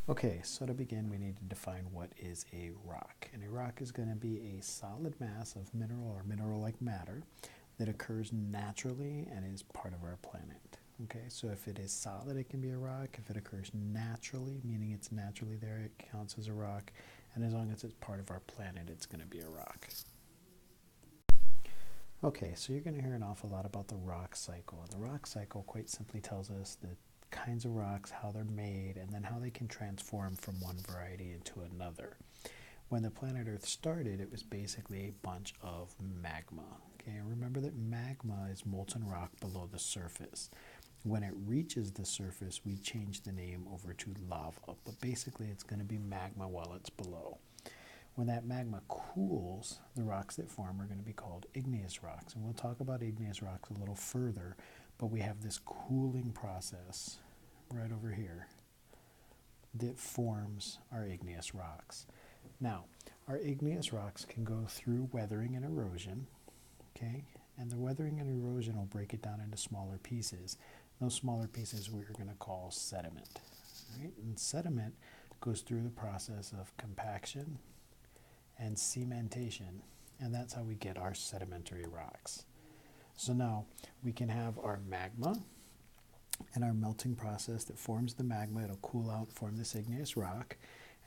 Okay, so to begin, we need to define what is a rock. And a rock is going to be a solid mass of mineral or mineral-like matter that occurs naturally and is part of our planet. Okay, so if it is solid, it can be a rock. If it occurs naturally, meaning it's naturally there, it counts as a rock. And as long as it's part of our planet, it's going to be a rock. Okay, so you're going to hear an awful lot about the rock cycle. And the rock cycle quite simply tells us the kinds of rocks, how they're made, and then how they can transform from one variety into another. When the planet Earth started, it was basically a bunch of magma. Okay, remember that magma is molten rock below the surface. When it reaches the surface, we change the name over to lava, but basically it's going to be magma while it's below. When that magma cools, the rocks that form are going to be called igneous rocks. And we'll talk about igneous rocks a little further, but we have this cooling process right over here that forms our igneous rocks. Now, our igneous rocks can go through weathering and erosion, okay? And the weathering and erosion will break it down into smaller pieces. Those smaller pieces we're going to call sediment, right? And sediment goes through the process of compaction and cementation, and that's how we get our sedimentary rocks. So now we can have our magma and our melting process that forms the magma. It'll cool out, form this igneous rock,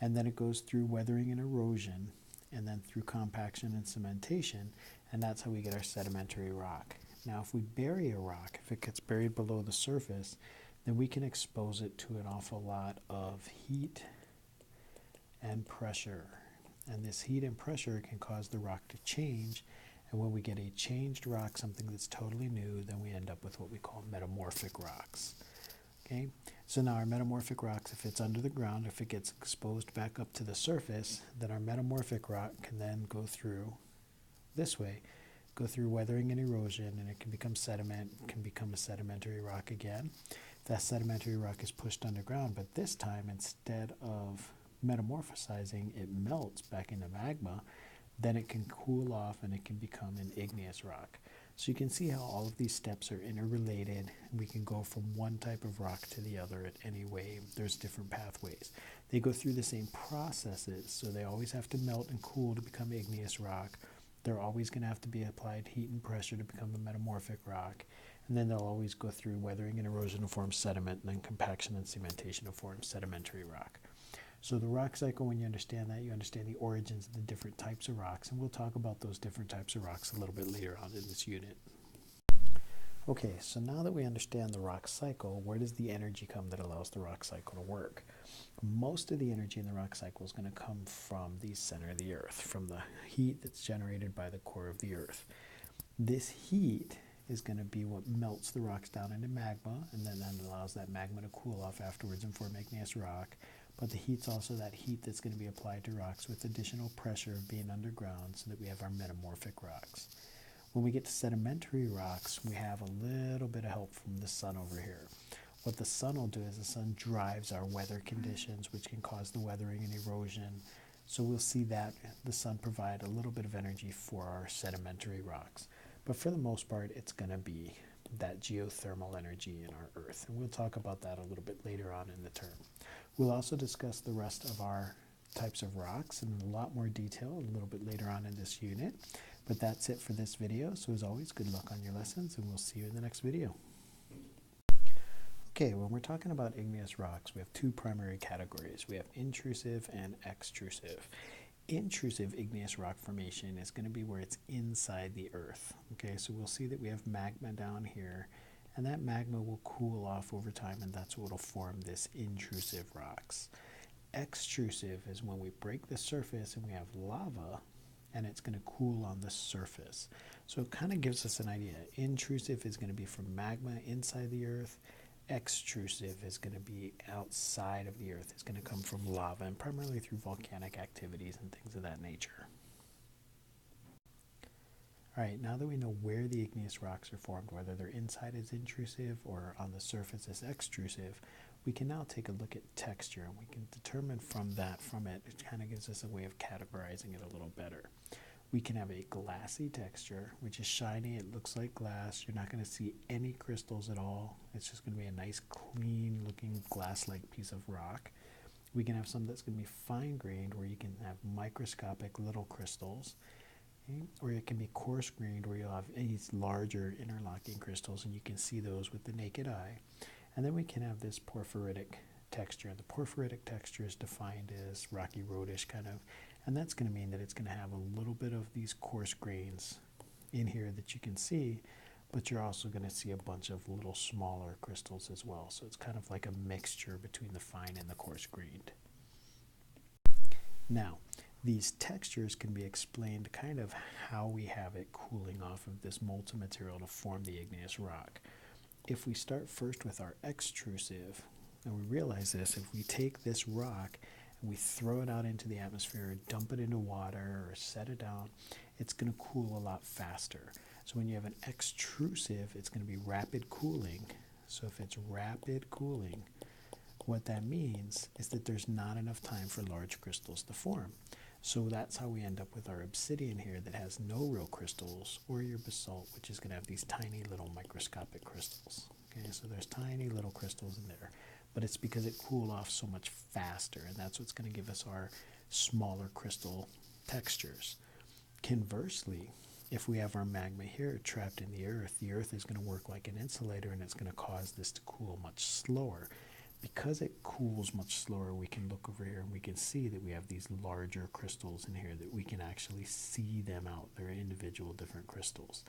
and then it goes through weathering and erosion, and then through compaction and cementation, and that's how we get our sedimentary rock. Now if we bury a rock, if it gets buried below the surface, then we can expose it to an awful lot of heat and pressure. And this heat and pressure can cause the rock to change. And when we get a changed rock, something that's totally new, then we end up with what we call metamorphic rocks. Okay, so now our metamorphic rocks, if it's under the ground, if it gets exposed back up to the surface, then our metamorphic rock can then go through this way, go through weathering and erosion, and it can become sediment, can become a sedimentary rock again. That sedimentary rock is pushed underground, but this time instead of metamorphosizing, it melts back into magma. Then it can cool off and it can become an igneous rock. So you can see how all of these steps are interrelated. We can go from one type of rock to the other at any way. There's different pathways. They go through the same processes, so they always have to melt and cool to become igneous rock. They're always going to have to be applied heat and pressure to become a metamorphic rock. And then they'll always go through weathering and erosion to form sediment, and then compaction and cementation to form sedimentary rock. So the rock cycle, when you understand that, you understand the origins of the different types of rocks, and we'll talk about those different types of rocks a little bit later on in this unit. Okay, so now that we understand the rock cycle, where does the energy come that allows the rock cycle to work? Most of the energy in the rock cycle is going to come from the center of the Earth, from the heat that's generated by the core of the Earth. This heat is going to be what melts the rocks down into magma, and then allows that magma to cool off afterwards and form igneous rock. But the heat's also that heat that's going to be applied to rocks with additional pressure of being underground, so that we have our metamorphic rocks. When we get to sedimentary rocks, we have a little bit of help from the sun over here. What the sun will do is the sun drives our weather conditions, which can cause the weathering and erosion. So we'll see that the sun provide a little bit of energy for our sedimentary rocks. But for the most part, it's going to be that geothermal energy in our Earth. And we'll talk about that a little bit later on in the term. We'll also discuss the rest of our types of rocks in a lot more detail a little bit later on in this unit. But that's it for this video. So as always, good luck on your lessons, and we'll see you in the next video. Okay, when we're talking about igneous rocks, we have two primary categories. We have intrusive and extrusive. Intrusive igneous rock formation is going to be where it's inside the Earth. Okay, so we'll see that we have magma down here, and that magma will cool off over time, and that's what will form this intrusive rocks. Extrusive is when we break the surface and we have lava, and it's going to cool on the surface. So it kind of gives us an idea. Intrusive is going to be from magma inside the Earth. Extrusive is going to be outside of the Earth. It's going to come from lava, and primarily through volcanic activities and things of that nature. All right, now that we know where the igneous rocks are formed, whether they're inside as intrusive or on the surface as extrusive, we can now take a look at texture, and we can determine from it, it kind of gives us a way of categorizing it a little better. We can have a glassy texture, which is shiny, it looks like glass. You're not going to see any crystals at all. It's just going to be a nice, clean looking glass-like piece of rock. We can have some that's going to be fine-grained, where you can have microscopic little crystals, okay? Or it can be coarse-grained, where you'll have these larger interlocking crystals, and you can see those with the naked eye. And then we can have this porphyritic texture. The porphyritic texture is defined as rocky roadish kind of, and that's going to mean that it's going to have a little bit of these coarse grains in here that you can see, but you're also going to see a bunch of little smaller crystals as well. So it's kind of like a mixture between the fine and the coarse grained. Now, these textures can be explained kind of how we have it cooling off of this molten material to form the igneous rock. If we start first with our extrusive, and we realize this, if we take this rock and we throw it out into the atmosphere, or dump it into water, or set it down, it's going to cool a lot faster. So when you have an extrusive, it's going to be rapid cooling. So if it's rapid cooling, what that means is that there's not enough time for large crystals to form. So that's how we end up with our obsidian here that has no real crystals, or your basalt, which is going to have these tiny little microscopic crystals. Okay, so there's tiny little crystals in there, but it's because it cooled off so much faster, and that's what's going to give us our smaller crystal textures. Conversely, if we have our magma here trapped in the earth is going to work like an insulator, and it's going to cause this to cool much slower. Because it cools much slower, we can look over here and we can see that we have these larger crystals in here that we can actually see them out. They're individual different crystals.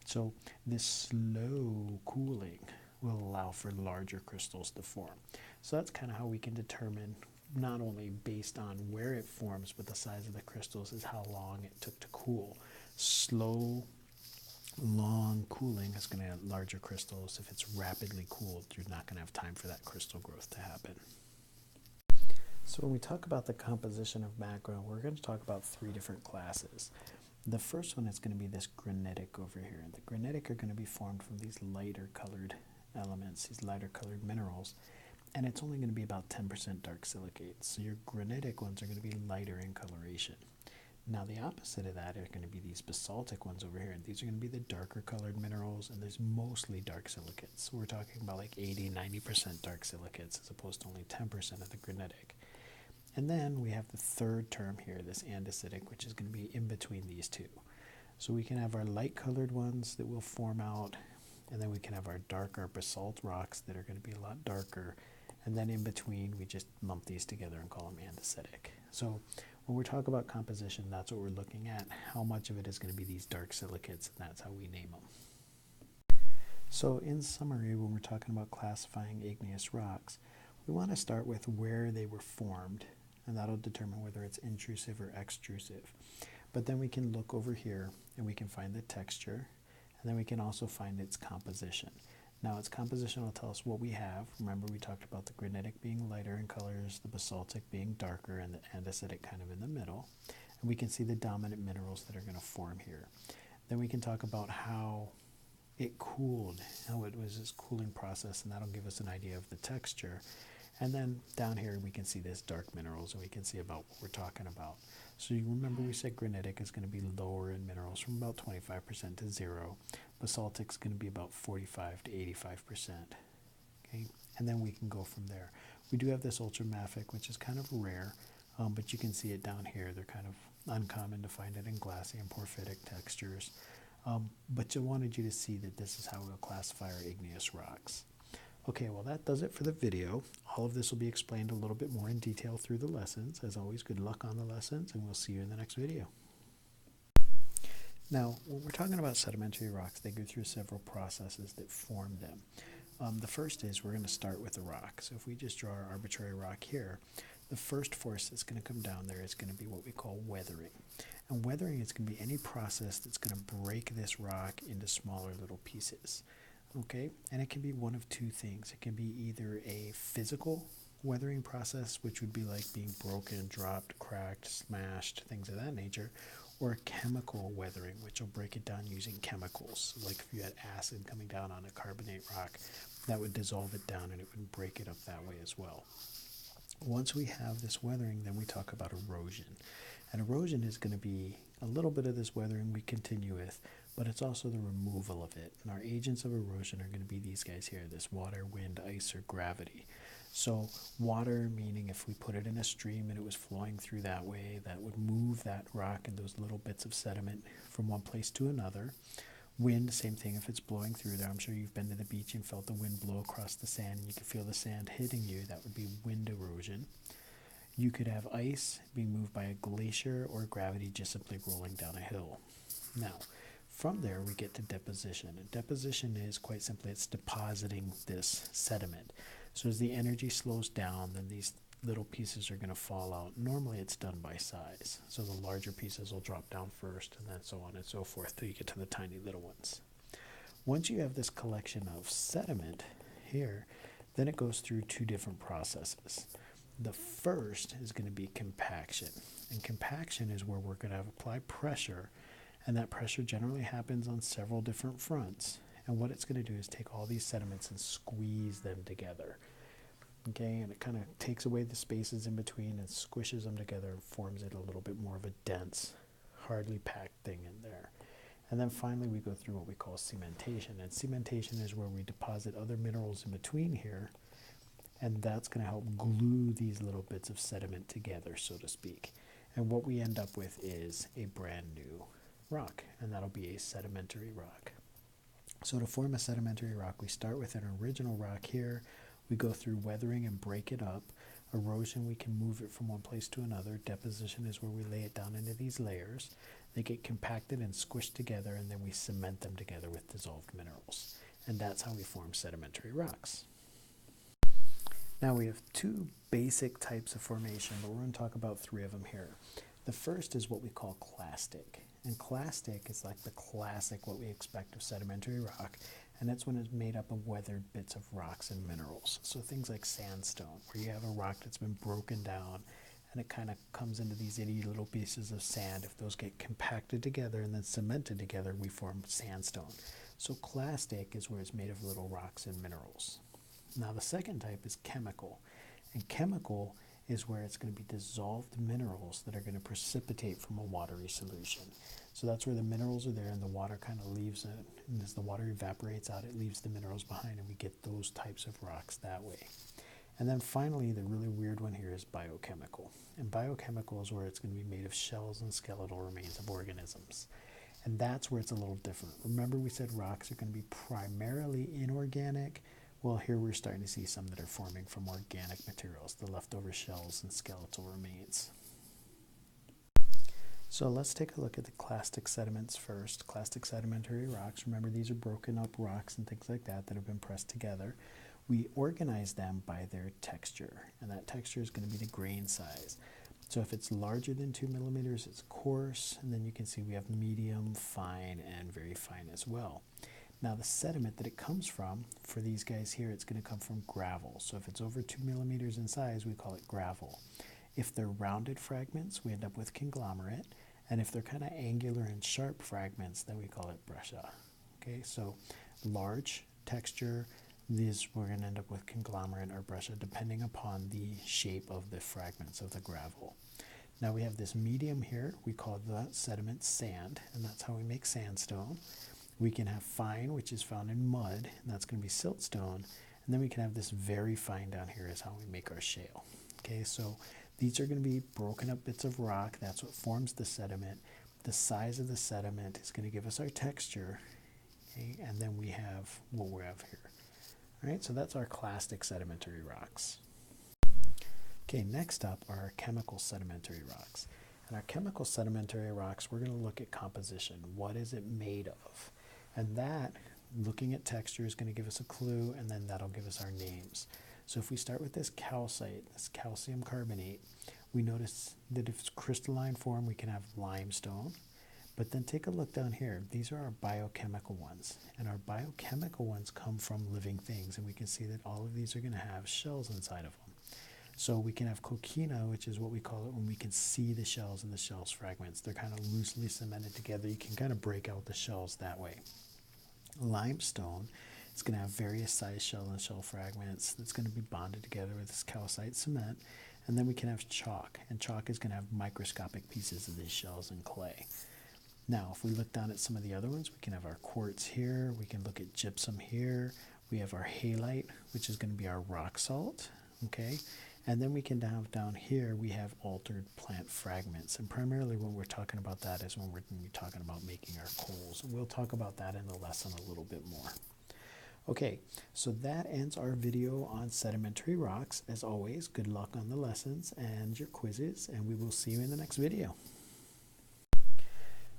So this slow cooling will allow for larger crystals to form. So that's kind of how we can determine, not only based on where it forms, but the size of the crystals is how long it took to cool. Slow, long cooling is going to have larger crystals. If it's rapidly cooled, you're not going to have time for that crystal growth to happen. So when we talk about the composition of magma, we're going to talk about three different classes. The first one is going to be this granitic over here. The granitic are going to be formed from these lighter colored elements, these lighter colored minerals, and it's only going to be about 10% dark silicates. So your granitic ones are going to be lighter in coloration. Now the opposite of that are going to be these basaltic ones over here. These are going to be the darker colored minerals, and there's mostly dark silicates. So we're talking about like 80-90% dark silicates as opposed to only 10% of the granitic. And then we have the third term here, this andesitic, which is going to be in between these two. So we can have our light colored ones that will form out, and then we can have our darker basalt rocks that are going to be a lot darker. And then in between, we just lump these together and call them andesitic. So when we're talking about composition, that's what we're looking at. How much of it is going to be these dark silicates, and that's how we name them. So in summary, when we're talking about classifying igneous rocks, we want to start with where they were formed, and that'll determine whether it's intrusive or extrusive. But then we can look over here, and we can find the texture, and then we can also find its composition. Now its composition will tell us what we have. Remember, we talked about the granitic being lighter in colors, the basaltic being darker, and the andesitic kind of in the middle. And we can see the dominant minerals that are going to form here. Then we can talk about how it cooled, how it was this cooling process, and that'll give us an idea of the texture. And then down here we can see this dark minerals, and we can see about what we're talking about. So you remember we said granitic is going to be lower in minerals from about 25% to 0. Basaltic is going to be about 45 to 85%. Okay, and then we can go from there. We do have this ultramafic, which is kind of rare, but you can see it down here. They're kind of uncommon to find it in glassy and porphyritic textures. But I wanted you to see that this is how we'll classify our igneous rocks. Okay, well that does it for the video. All of this will be explained a little bit more in detail through the lessons. As always, good luck on the lessons, and we'll see you in the next video. Now, when we're talking about sedimentary rocks, they go through several processes that form them. The first is we're going to start with the rock. So if we just draw our arbitrary rock here, the first force that's going to come down there is going to be what we call weathering. And weathering is going to be any process that's going to break this rock into smaller little pieces. Okay, and it can be one of two things. It can be either a physical weathering process, which would be like being broken, dropped, cracked, smashed, things of that nature, or a chemical weathering, which will break it down using chemicals. Like if you had acid coming down on a carbonate rock, that would dissolve it down and it would break it up that way as well. Once we have this weathering, then we talk about erosion. And erosion is going to be a little bit of this weathering we continue with, but it's also the removal of it. And our agents of erosion are going to be these guys here, this water, wind, ice, or gravity. So water, meaning if we put it in a stream and it was flowing through that way, that would move that rock and those little bits of sediment from one place to another. Wind, same thing if it's blowing through there. I'm sure you've been to the beach and felt the wind blow across the sand and you can feel the sand hitting you. That would be wind erosion. You could have ice being moved by a glacier or gravity just simply rolling down a hill. Now, from there we get to deposition. And deposition is quite simply it's depositing this sediment. So as the energy slows down, then these little pieces are going to fall out. Normally it's done by size. So the larger pieces will drop down first and then so on and so forth till you get to the tiny little ones. Once you have this collection of sediment here, then it goes through two different processes. The first is going to be compaction. And compaction is where we're going to apply pressure, and that pressure generally happens on several different fronts. And what it's going to do is take all these sediments and squeeze them together. Okay, and it kind of takes away the spaces in between and squishes them together and forms it a little bit more of a dense, hardly packed thing in there. And then finally we go through what we call cementation. And cementation is where we deposit other minerals in between here, and that's going to help glue these little bits of sediment together, so to speak. And what we end up with is a brand new rock, and that'll be a sedimentary rock. So to form a sedimentary rock, we start with an original rock here. We go through weathering and break it up. Erosion, we can move it from one place to another. Deposition is where we lay it down into these layers. They get compacted and squished together, and then we cement them together with dissolved minerals. And that's how we form sedimentary rocks. Now we have two basic types of formation, but we're going to talk about three of them here. The first is what we call clastic. And clastic is like the classic, what we expect of sedimentary rock, and that's when it's made up of weathered bits of rocks and minerals. So things like sandstone, where you have a rock that's been broken down and it kind of comes into these itty little pieces of sand. If those get compacted together and then cemented together, we form sandstone. So clastic is where it's made of little rocks and minerals. Now the second type is chemical, and chemical is where it's going to be dissolved minerals that are going to precipitate from a watery solution. So that's where the minerals are there and the water kind of leaves it, and as the water evaporates out, it leaves the minerals behind, and we get those types of rocks that way. And then finally, the really weird one here is biochemical. And biochemical is where it's going to be made of shells and skeletal remains of organisms. And that's where it's a little different. Remember we said rocks are going to be primarily inorganic? Well, here we're starting to see some that are forming from organic materials, the leftover shells and skeletal remains. So let's take a look at the clastic sediments first. Clastic sedimentary rocks, remember these are broken up rocks and things like that that have been pressed together. We organize them by their texture, and that texture is going to be the grain size. So if it's larger than 2 millimeters, it's coarse, and then you can see we have medium, fine, and very fine as well. Now the sediment that it comes from, for these guys here, it's going to come from gravel. So if it's over 2 millimeters in size, we call it gravel. If they're rounded fragments, we end up with conglomerate. And if they're kind of angular and sharp fragments, then we call it breccia. Okay, so large texture, these we're going to end up with conglomerate or breccia, depending upon the shape of the fragments of the gravel. Now we have this medium here, we call the sediment sand, and that's how we make sandstone. We can have fine, which is found in mud, and that's going to be siltstone. And then we can have this very fine down here is how we make our shale. Okay, so these are going to be broken up bits of rock. That's what forms the sediment. The size of the sediment is going to give us our texture. Okay, and then we have what we have here. All right, so that's our clastic sedimentary rocks. Okay, next up are our chemical sedimentary rocks. And our chemical sedimentary rocks, we're going to look at composition. What is it made of? And that, looking at texture, is going to give us a clue, and then that'll give us our names. So if we start with this calcite, this calcium carbonate, we notice that if it's crystalline form, we can have limestone. But then take a look down here. These are our biochemical ones. And our biochemical ones come from living things. And we can see that all of these are going to have shells inside of them. So we can have coquina, which is what we call it when we can see the shells and the shells fragments. They're kind of loosely cemented together. You can kind of break out the shells that way. Limestone, it's going to have various size shell and shell fragments that's going to be bonded together with this calcite cement. And then we can have chalk, and chalk is going to have microscopic pieces of these shells and clay. Now, if we look down at some of the other ones, we can have our quartz here, we can look at gypsum here, we have our halite, which is going to be our rock salt, okay? And then we can have down here, we have altered plant fragments. And primarily when we're talking about that is when we're going to be talking about making our coals. And we'll talk about that in the lesson a little bit more. Okay, so that ends our video on sedimentary rocks. As always, good luck on the lessons and your quizzes, and we will see you in the next video.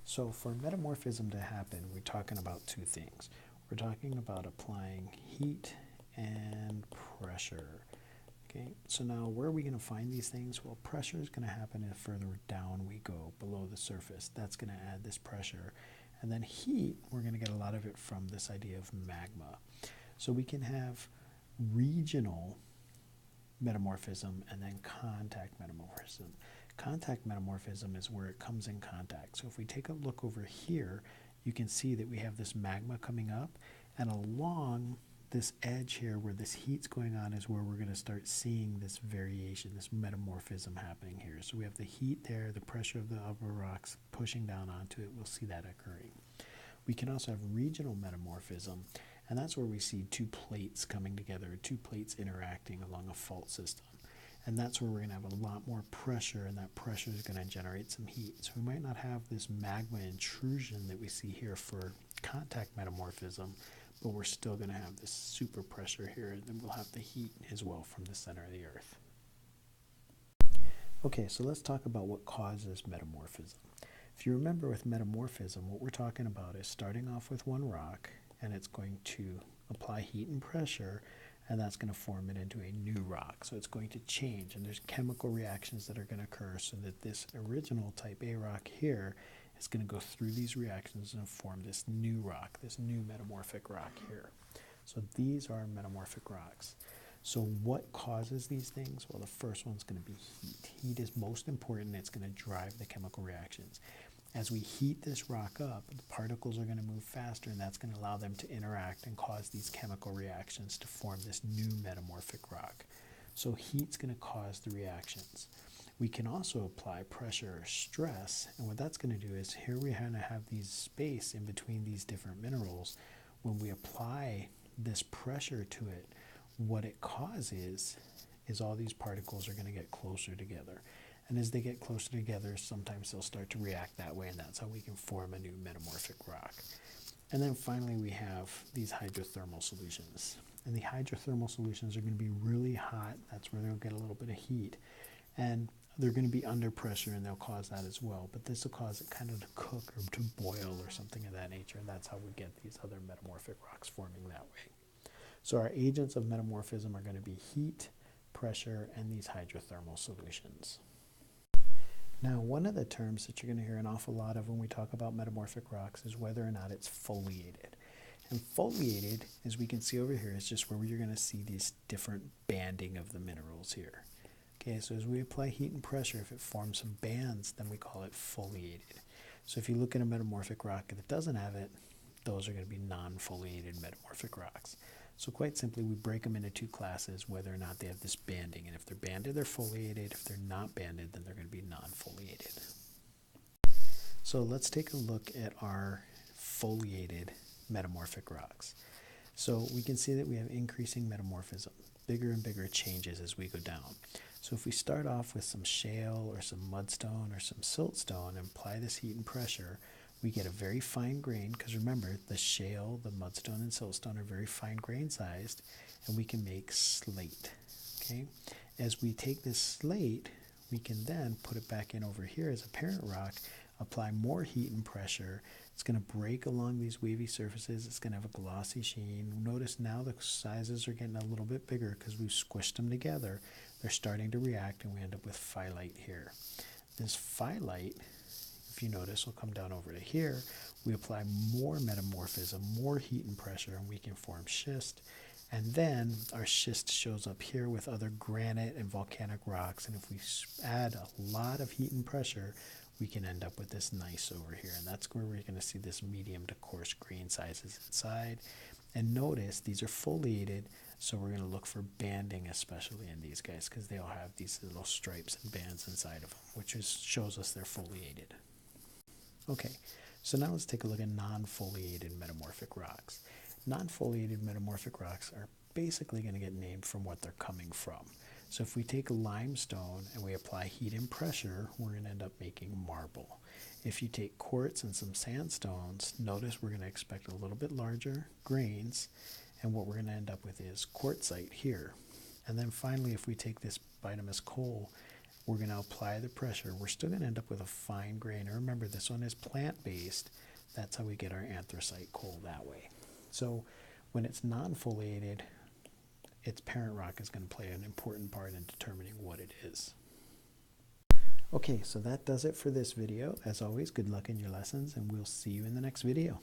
So for metamorphism to happen, we're talking about two things. We're talking about applying heat and pressure. Okay, so now where are we going to find these things? Well, pressure is going to happen the further down we go below the surface. That's going to add this pressure. And then heat, we're going to get a lot of it from this idea of magma. So we can have regional metamorphism and then contact metamorphism. Contact metamorphism is where it comes in contact. So if we take a look over here, you can see that we have this magma coming up, and along this edge here where this heat's going on is where we're going to start seeing this variation, this metamorphism happening here. So we have the heat there, the pressure of the upper rocks pushing down onto it. We'll see that occurring. We can also have regional metamorphism, and that's where we see two plates coming together, two plates interacting along a fault system. And that's where we're going to have a lot more pressure, and that pressure is going to generate some heat. So we might not have this magma intrusion that we see here for contact metamorphism, but we're still going to have this super pressure here, and then we'll have the heat as well from the center of the earth. Okay, so let's talk about what causes metamorphism. If you remember with metamorphism, what we're talking about is starting off with one rock, and it's going to apply heat and pressure, and that's going to form it into a new rock. So it's going to change, and there's chemical reactions that are going to occur so that this original type A rock here is going to go through these reactions and form this new rock, this new metamorphic rock here. So these are metamorphic rocks. So what causes these things? Well, the first one's going to be heat. Heat is most important. It's going to drive the chemical reactions. As we heat this rock up, the particles are going to move faster, and that's going to allow them to interact and cause these chemical reactions to form this new metamorphic rock. So heat's going to cause the reactions. We can also apply pressure or stress, and what that's going to do is here we're going to have these space in between these different minerals. When we apply this pressure to it, what it causes is all these particles are going to get closer together. And as they get closer together, sometimes they'll start to react that way, and that's how we can form a new metamorphic rock. And then finally, we have these hydrothermal solutions. And the hydrothermal solutions are going to be really hot. That's where they'll get a little bit of heat. And they're going to be under pressure, and they'll cause that as well. But this will cause it kind of to cook or to boil or something of that nature, and that's how we get these other metamorphic rocks forming that way. So our agents of metamorphism are going to be heat, pressure, and these hydrothermal solutions. Now, one of the terms that you're going to hear an awful lot of when we talk about metamorphic rocks is whether or not it's foliated. And foliated, as we can see over here, is just where you're going to see these different banding of the minerals here. Okay, so as we apply heat and pressure, if it forms some bands, then we call it foliated. So if you look at a metamorphic rock and it doesn't have it, those are going to be non-foliated metamorphic rocks. So quite simply, we break them into two classes, whether or not they have this banding. And if they're banded, they're foliated. If they're not banded, then they're going to be non-foliated. So let's take a look at our foliated metamorphic rocks. So we can see that we have increasing metamorphism, bigger and bigger changes as we go down. So if we start off with some shale or some mudstone or some siltstone and apply this heat and pressure, we get a very fine grain, because remember, the shale, the mudstone, and siltstone are very fine grain sized, and we can make slate. Okay? As we take this slate, we can then put it back in over here as a parent rock, apply more heat and pressure. It's going to break along these wavy surfaces. It's going to have a glossy sheen. Notice now the sizes are getting a little bit bigger because we've squished them together. They're starting to react, and we end up with phyllite here. This phyllite, if you notice, will come down over to here. We apply more metamorphism, more heat and pressure, and we can form schist. And then our schist shows up here with other granite and volcanic rocks. And if we add a lot of heat and pressure, we can end up with this gneiss over here. And that's where we're going to see this medium to coarse grain sizes inside. And notice these are foliated, so we're going to look for banding, especially in these guys, because they all have these little stripes and bands inside of them, which shows us they're foliated. Okay, so now let's take a look at non-foliated metamorphic rocks. Non-foliated metamorphic rocks are basically going to get named from what they're coming from. So if we take limestone and we apply heat and pressure, we're going to end up making marble. If you take quartz and some sandstones, notice we're going to expect a little bit larger grains, and what we're going to end up with is quartzite here. And then finally, if we take this bituminous coal, we're going to apply the pressure. We're still going to end up with a fine grain. And remember, this one is plant-based. That's how we get our anthracite coal that way. So when it's non-foliated, its parent rock is going to play an important part in determining what it is. Okay, so that does it for this video. As always, good luck in your lessons, and we'll see you in the next video.